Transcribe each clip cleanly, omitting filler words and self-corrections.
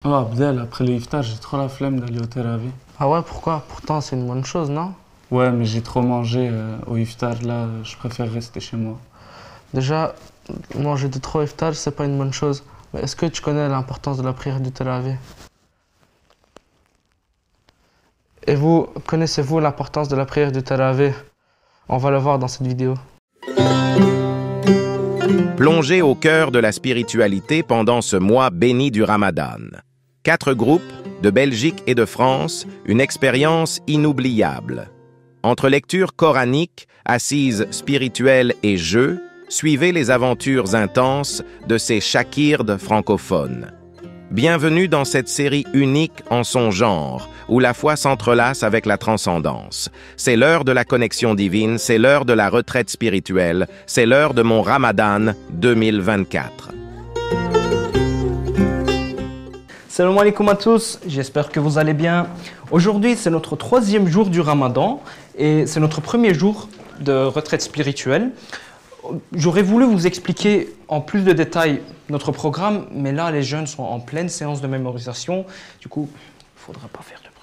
Oh Abdel, après le iftar, j'ai trop la flemme d'aller au Teravi. Ah ouais, pourquoi? Pourtant, c'est une bonne chose, non? Ouais, mais j'ai trop mangé au iftar, là, je préfère rester chez moi. Déjà, manger de trop iftar, c'est pas une bonne chose. Mais est-ce que tu connais l'importance de la prière du Teravi? Et vous, connaissez-vous l'importance de la prière du Teravi? On va le voir dans cette vidéo. Plongez au cœur de la spiritualité pendant ce mois béni du Ramadan. 4 groupes, de Belgique et de France, une expérience inoubliable. Entre lecture coranique, assises spirituelles et jeux, suivez les aventures intenses de ces shakirdes francophones. Bienvenue dans cette série unique en son genre, où la foi s'entrelace avec la transcendance. C'est l'heure de la connexion divine, c'est l'heure de la retraite spirituelle, c'est l'heure de mon Ramadan 2024. Salam alaikum à tous, j'espère que vous allez bien. Aujourd'hui, c'est notre 3e jour du Ramadan et c'est notre premier jour de retraite spirituelle. J'aurais voulu vous expliquer en plus de détails notre programme, mais là, les jeunes sont en pleine séance de mémorisation. Du coup, il ne faudra pas faire de bruit.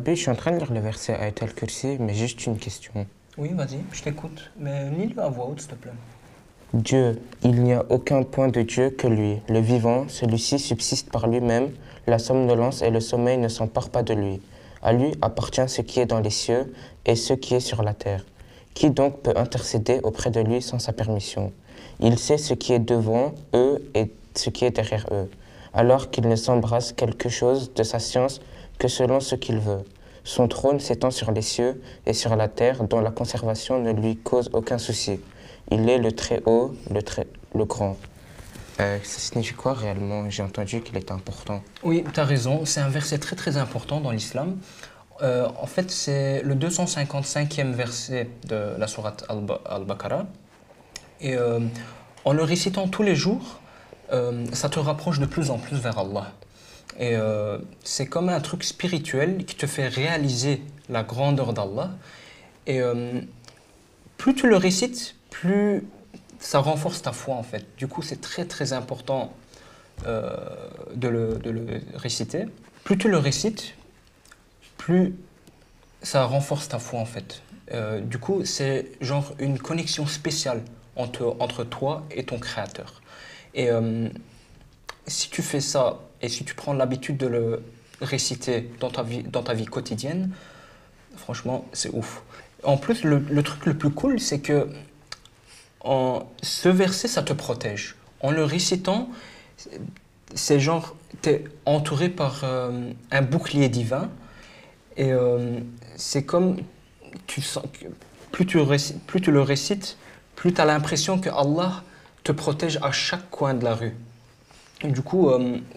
Je suis en train de lire le verset Ayat al-Kursi, mais juste une question. Oui, vas-y, je t'écoute, mais lis-le à voix haute, s'il te plaît. Dieu, il n'y a aucun point de Dieu que lui. Le vivant, celui-ci subsiste par lui-même. La somnolence et le sommeil ne s'emparent pas de lui. À lui appartient ce qui est dans les cieux et ce qui est sur la terre. Qui donc peut intercéder auprès de lui sans sa permission? Il sait ce qui est devant eux et ce qui est derrière eux, alors qu'il ne s'embrasse quelque chose de sa science que selon ce qu'il veut. Son trône s'étend sur les cieux et sur la terre, dont la conservation ne lui cause aucun souci. Il est le très haut, le grand. Ça signifie quoi réellement? J'ai entendu qu'il était important. Oui, tu as raison, c'est un verset très très important dans l'islam. En fait, c'est le 255e verset de la sourate Al-Baqarah. Et en le récitant tous les jours, ça te rapproche de plus en plus vers Allah. Et c'est comme un truc spirituel qui te fait réaliser la grandeur d'Allah. Et plus tu le récites, plus ça renforce ta foi en fait. Du coup, c'est très très important de le réciter. Plus tu le récites, plus ça renforce ta foi en fait. Du coup, c'est genre une connexion spéciale entre toi et ton Créateur. Et si tu fais ça et si tu prends l'habitude de le réciter dans ta vie quotidienne, franchement, c'est ouf. En plus, le truc le plus cool, c'est que ce verset, ça te protège. En le récitant, c'est genre, tu es entouré par un bouclier divin. Et c'est comme, plus tu le récites, plus tu as l'impression que Allah te protège à chaque coin de la rue. Et du coup,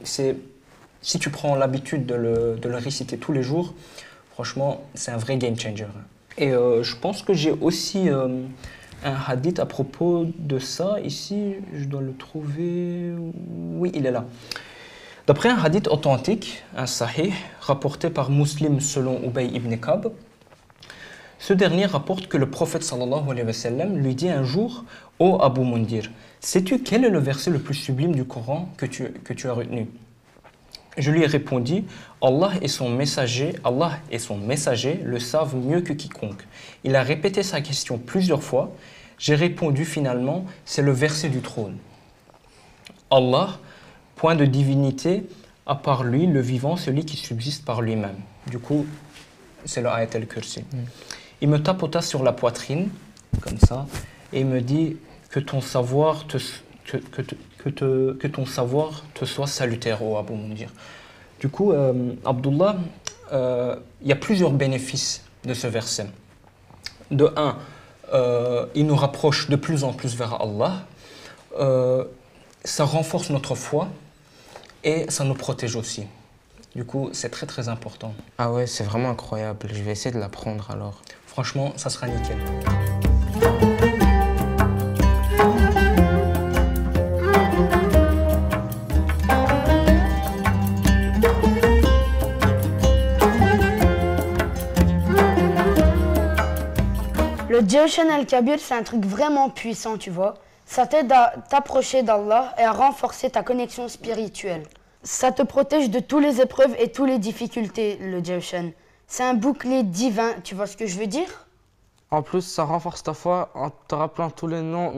si tu prends l'habitude de le réciter tous les jours, franchement, c'est un vrai game changer. Et je pense que j'ai aussi un hadith à propos de ça. Ici, je dois le trouver. Oui, il est là. D'après un hadith authentique, un sahih, rapporté par Muslim selon Ubay ibn Ka'b, ce dernier rapporte que le prophète sallallahu alayhi wa sallam lui dit un jour: « Ô Abu Mundir, sais-tu quel est le verset le plus sublime du Coran que tu as retenu ?» Je lui ai répondu: Allah et son messager le savent mieux que quiconque. Il a répété sa question plusieurs fois. J'ai répondu finalement: c'est le verset du trône. Allah, point de divinité à part lui, le vivant, celui qui subsiste par lui-même. Du coup, c'est le Ayat al-Kursi. Il me tapota sur la poitrine, comme ça, et il me dit que ton savoir te soit salutaire, ô Abu Mundir. Du coup, Abdullah, il y a plusieurs bénéfices de ce verset. De un, il nous rapproche de plus en plus vers Allah. Ça renforce notre foi et ça nous protège aussi. Du coup, c'est très très important. Ah ouais, c'est vraiment incroyable. Je vais essayer de l'apprendre alors. Franchement, ça sera nickel. Le Jawshan al-Kabir, c'est un truc vraiment puissant, tu vois. Ça t'aide à t'approcher d'Allah et à renforcer ta connexion spirituelle. Ça te protège de toutes les épreuves et toutes les difficultés, le Jawshan. C'est un bouclier divin, tu vois ce que je veux dire? En plus, ça renforce ta foi en te rappelant tous les noms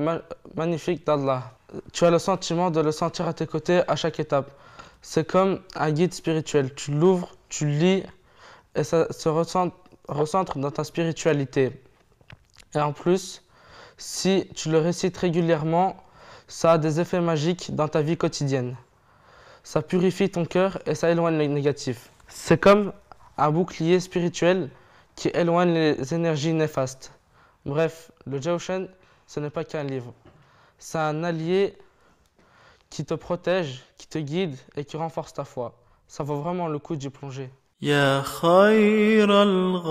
magnifiques d'Allah. Tu as le sentiment de le sentir à tes côtés à chaque étape. C'est comme un guide spirituel. Tu l'ouvres, tu le lis et ça se recentre dans ta spiritualité. Et en plus, si tu le récites régulièrement, ça a des effets magiques dans ta vie quotidienne. Ça purifie ton cœur et ça éloigne les négatifs. C'est comme un bouclier spirituel qui éloigne les énergies néfastes. Bref, le Jawshan, ce n'est pas qu'un livre. C'est un allié qui te protège, qui te guide et qui renforce ta foi. Ça vaut vraiment le coup d'y plonger. Ya khayr al-ghafirin,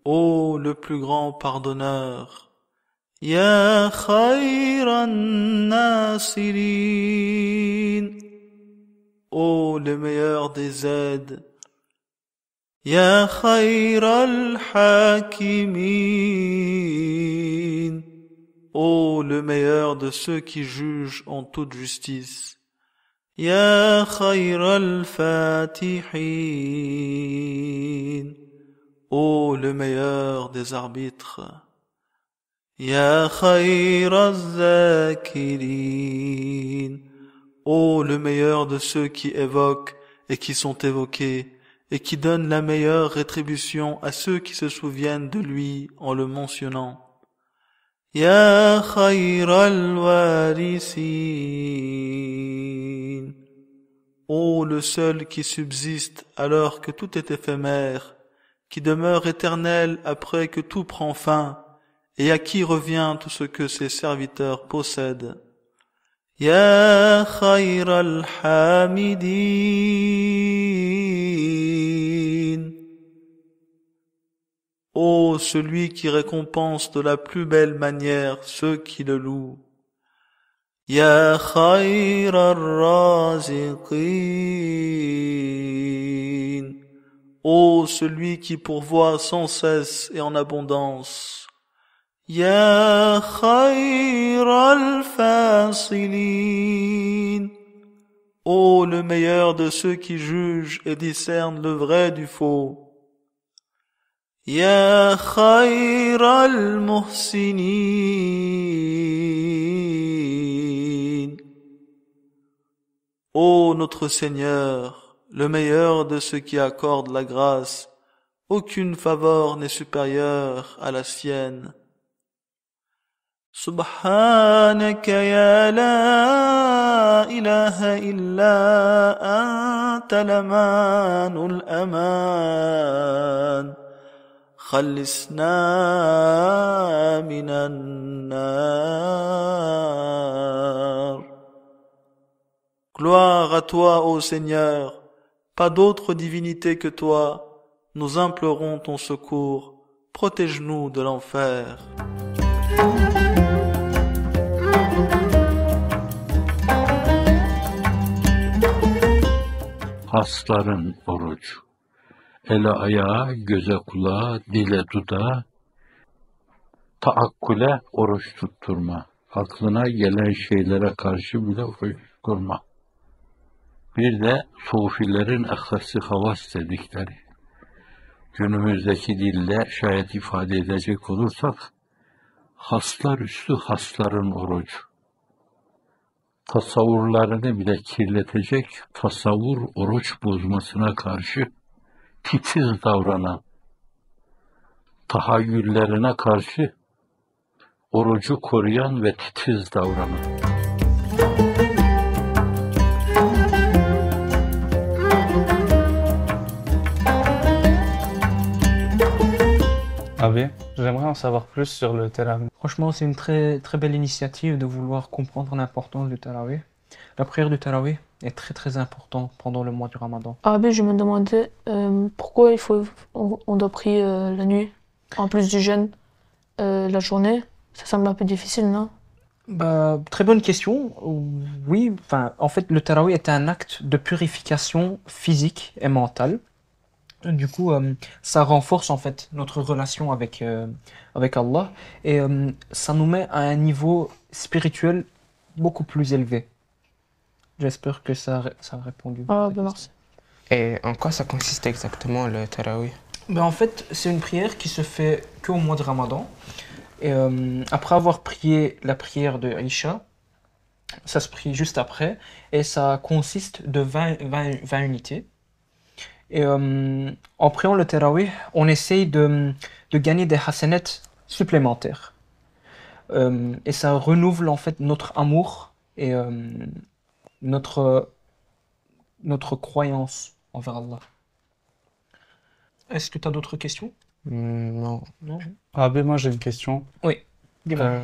ô le plus grand pardonneur. Ya khayr al-nasirin, ô le meilleur des aides. Ya khayr al-hakimin, ô le meilleur de ceux qui jugent en toute justice. Ya khayr al-fatihin, ô le meilleur des arbitres. Ya khayr al-zakirin, ô le meilleur de ceux qui évoquent et qui sont évoqués, et qui donne la meilleure rétribution à ceux qui se souviennent de lui en le mentionnant. Ya khayr al-warithin, ô le seul qui subsiste alors que tout est éphémère, qui demeure éternel après que tout prend fin, et à qui revient tout ce que ses serviteurs possèdent. Ya khayr al-hamidin, ô celui qui récompense de la plus belle manière ceux qui le louent. Ya khayr al-raziqin, ô celui qui pourvoit sans cesse et en abondance. Ya khayr al-fasilin, ô le meilleur de ceux qui jugent et discernent le vrai du faux. Ya khayr al-muhsinin, ô notre Seigneur, le meilleur de ceux qui accordent la grâce, aucune faveur n'est supérieure à la sienne. سبحانك يا لا إله إلا أنت الأمان الأمان خلصنا من النار. Gloire à toi, ô Seigneur, pas d'autre divinité que toi, nous implorons ton secours, protège-nous de l'enfer. Hasların orucu. Ele ayağa, göze kulağa, dile dudağa, taakkule oruç tutturma. Aklına gelen şeylere karşı bile oruç tutturma. Bir de sufilerin ehhası havas dedikleri. Günümüzdeki dille şayet ifade edecek olursak, haslar üstü hasların orucu. Tasavvurlarını bile kirletecek, tasavvur oruç bozmasına karşı titiz davranan, tahayyüllerine karşı orucu koruyan ve titiz davranan. Abi, j'aimerais en savoir plus sur le Tarawih. Franchement, c'est une très, très belle initiative de vouloir comprendre l'importance du Tarawih. La prière du Tarawih est très très importante pendant le mois du Ramadan. Ah, je me demandais pourquoi on doit prier la nuit, en plus du jeûne, la journée. Ça semble un peu difficile, non? Bah, très bonne question. Oui, en fait, le Tarawih est un acte de purification physique et mentale. Du coup, ça renforce en fait notre relation avec Allah et ça nous met à un niveau spirituel beaucoup plus élevé. J'espère que ça a répondu. Ah, ben merci. Et en quoi ça consiste exactement le Tarawih? Ben, en fait, c'est une prière qui se fait qu'au mois de Ramadan. Et après avoir prié la prière de Isha, ça se prie juste après et ça consiste de 20 unités. Et en priant le Tarawih, on essaye de gagner des hasanats supplémentaires. Et ça renouvelle en fait notre amour et notre, notre croyance envers Allah. Est-ce que tu as d'autres questions? Non. Non? Ah ben moi j'ai une question. Oui, dis-moi.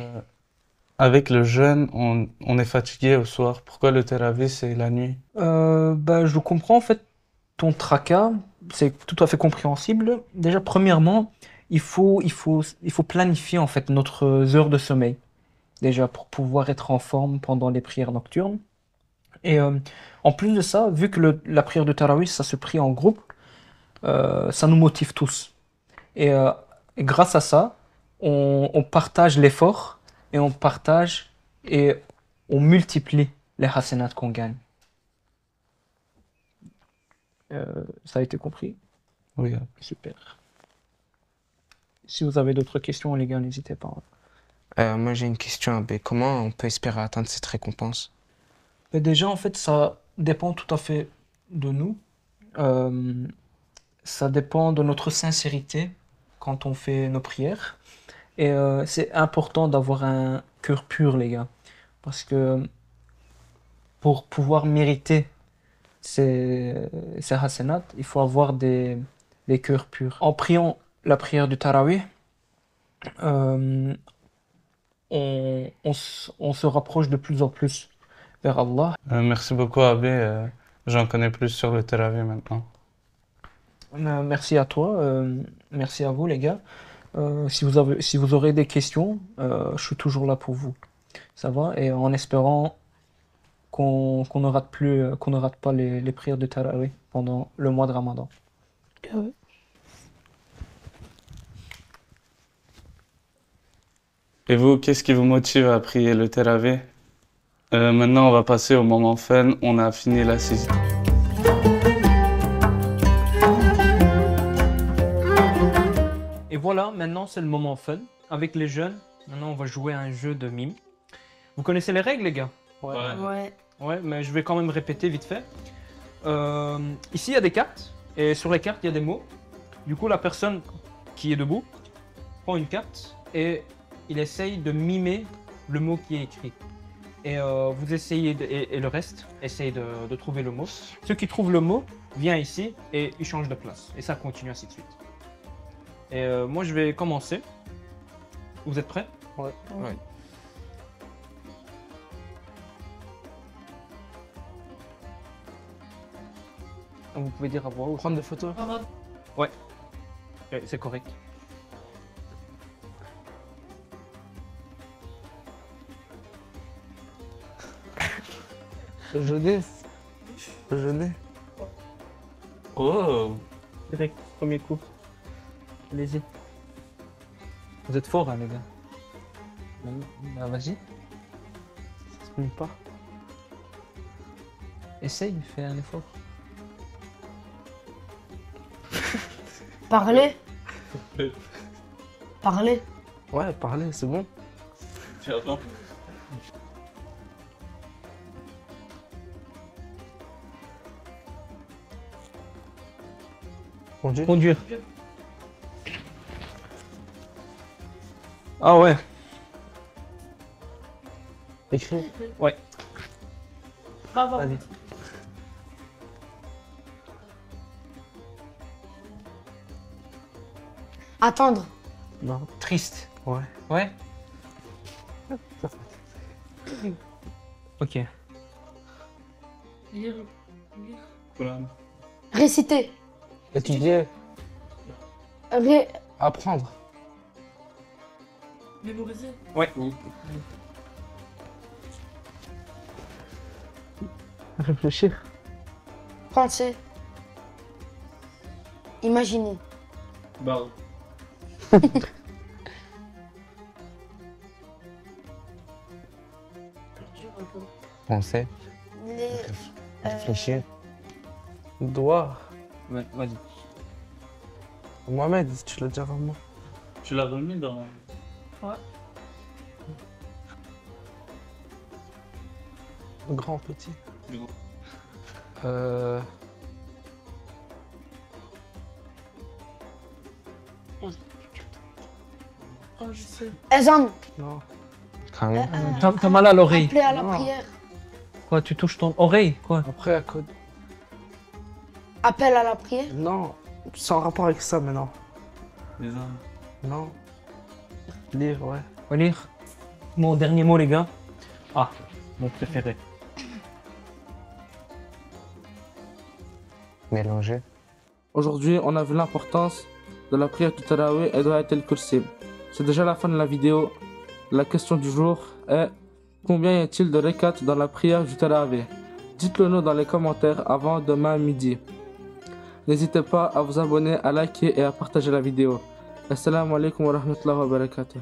Avec le jeûne, on est fatigué au soir. Pourquoi le Tarawih c'est la nuit? Bah, je comprends en fait ton tracas, c'est tout à fait compréhensible. Déjà, premièrement, il faut planifier en fait notre heure de sommeil, déjà pour pouvoir être en forme pendant les prières nocturnes. Et en plus de ça, vu que la prière de Tarawih, ça se prie en groupe, ça nous motive tous. Et grâce à ça, on partage l'effort et on partage et on multiplie les hasanats qu'on gagne. Ça a été compris? Oui. Super. Si vous avez d'autres questions, les gars, n'hésitez pas. Moi j'ai une question, Abbé. Comment on peut espérer atteindre cette récompense? Mais déjà, en fait, ça dépend tout à fait de nous. Ça dépend de notre sincérité quand on fait nos prières. Et c'est important d'avoir un cœur pur, les gars. Parce que pour pouvoir mériter ces hasanats, il faut avoir des cœurs purs. En priant la prière du Tarawih, on se rapproche de plus en plus vers Allah. Merci beaucoup Abbé. J'en connais plus sur le Tarawih maintenant. Merci à toi, merci à vous les gars. Si vous aurez des questions, je suis toujours là pour vous. Ça va? Et en espérant qu'on ne rate pas les prières de Tarawih pendant le mois de Ramadan. Et vous, qu'est-ce qui vous motive à prier le Tarawih? Maintenant, on va passer au moment fun. On a fini la saison. Et voilà, maintenant c'est le moment fun. Avec les jeunes, maintenant on va jouer à un jeu de mime. Vous connaissez les règles, les gars? Ouais. Ouais, mais je vais quand même répéter vite fait. Ici, il y a des cartes, et sur les cartes, il y a des mots. Du coup, la personne qui est debout prend une carte et il essaye de mimer le mot qui est écrit. Et vous essayez, et le reste, essaye de trouver le mot. Ceux qui trouvent le mot, vient ici et il change de place. Et ça continue ainsi de suite. Et moi, je vais commencer. Vous êtes prêts? Ouais. Vous pouvez dire à voix haute. Prendre des photos. Ouais, c'est correct. Jeunesse. Jeunesse. Oh! Direct, premier coup. Allez-y. Vous êtes forts, hein, les gars. Bah, vas-y. Ça se finit pas. Essaye, fais un effort. Parler. Parler. Ouais, parler, c'est bon. Attends. Conduire. Ah ouais. Écrire. Ouais. Vas-y. Attendre. Non. Triste. Ouais. Ouais. Ok. Réciter. Étudier. Ré- Apprendre. Ouais. Réfléchir. Penser. Imaginez. Bah, Penser, Les, réfléchir. Doigt. ouais, vas-y. Mohamed, tu l'as déjà vraiment. Tu l'as remis dans... Grand, petit. Gros. Euh... Oh, je sais. Ezan, Non. Crâne. T'as mal à l'oreille. appelez à la Non. prière. Quoi, tu touches ton oreille, quoi? Après, à code. Appel à la prière. Non. C'est en rapport avec ça, mais non. Les uns. Non. Lire, ouais. On va lire. Mon dernier mot, les gars. Ah, mon préféré. Mélanger. Aujourd'hui, on a vu l'importance de la prière du Tarawih et de Ayat al-Kursi. C'est déjà la fin de la vidéo. La question du jour est: combien y a-t-il de rekat dans la prière du Tarawih? Dites-le nous dans les commentaires avant demain midi. N'hésitez pas à vous abonner, à liker et à partager la vidéo. Assalamu alaikum wa rahmatullahi wa barakatuh.